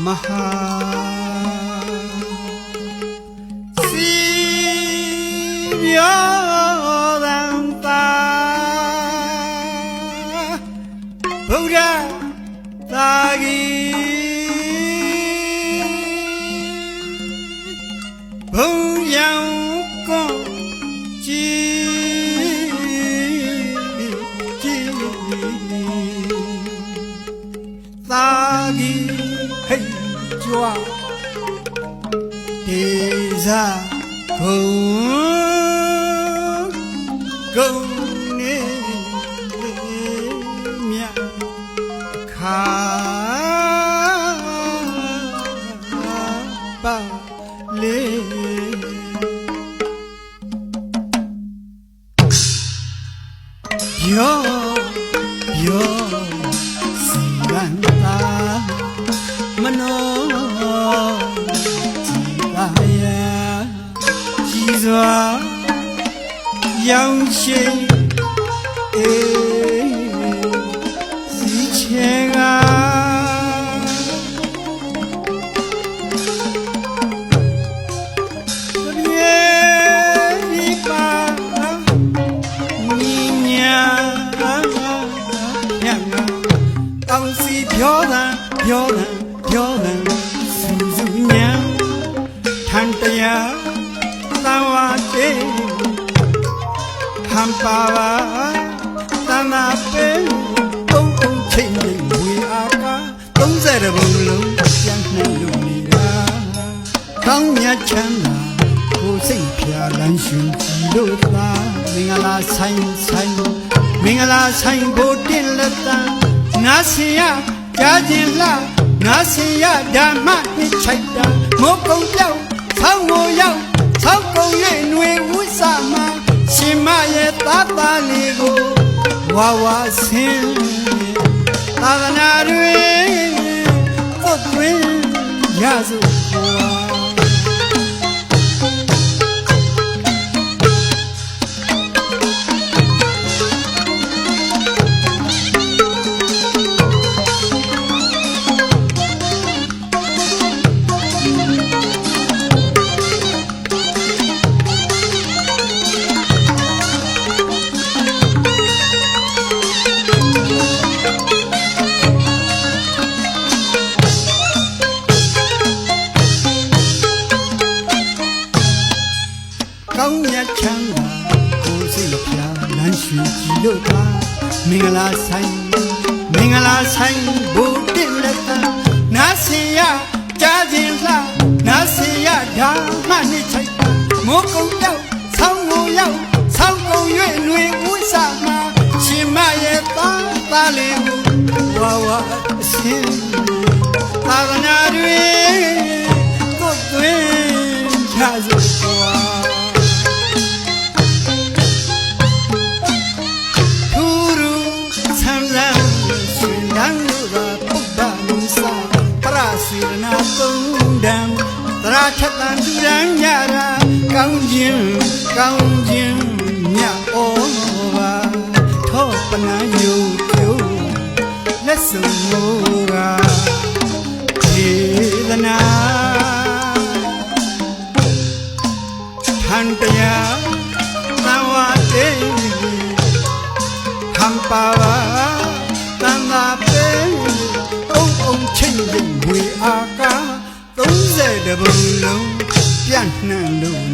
Maha Siryodanta Buddha Tagi Bhunyam Kong Ji Tagi Hey Chua Teza Gong Ne Mya Kha Pa Le Yo Siranta Mano Jitaya Jizwa Yang Shin Si Chengaပြောတယ်စူးစူးညံထန်တရားသံဝတေဟမ်ပါပါသနာပေတုံးုံချင်းလေးဝေအားက30ဘုံလုံးပြန်နှံ့လို့နေတာကောင်းမြတ်ချမ်းသာကိုစိတ်ဖြာလန်းရှင်ကြည်လို့သာမင်္ဂလာဆိုင်မင်္ဂလာဆိုင်ဘိုးတင်လက်တန်းနာစီယကြာခြင်းလားငါစင်ရဓမ္မနှစ်ချိုက်တာမောကုံပြောင်းဆောင်းကိုရောက်ဆောင်းကုန်၍ຫນွေဝိဆာမရှင်မရဲ့သားသားလေးကိုဝါဝါဆင်းသာသနာတွင်ပုတ်တွင်ရစုဘွာကောင်းမြတ်ချမ်းသာကိုစိတ်ဖြာလမ်းရွှေကြည်လို့သာမင်္ဂလာဆိုင်ဘုဒ္ဓလက်သာနာစင်ရကြားခြင်းလားနာစင်ရဓမ္မနှစ်ချိုက်မိုးကုံရောက်ဆောင်းကိုရောက်ဆောင်းကုန်၍ຫນွေဥစ္စာမှာရှင်မရဲ့သားလေးကိုဝါဝါအစင်းသာသနာတွင်ကိုယ်တွင်ချစုဘွာစီရနာသုံးတံတရာချက်တန်သူရန်ညရာကောင်းခြင်းမြတ်ဩဘာထောပနာယုကျိုးလက်စုံမိုးကဒေသနာထန်တရားသံဝတေဟမ်ပါဝါသံသာပေချင်းရင်ဝေအာကာ30ဘုံလုံးပြန့်နှံ့လို့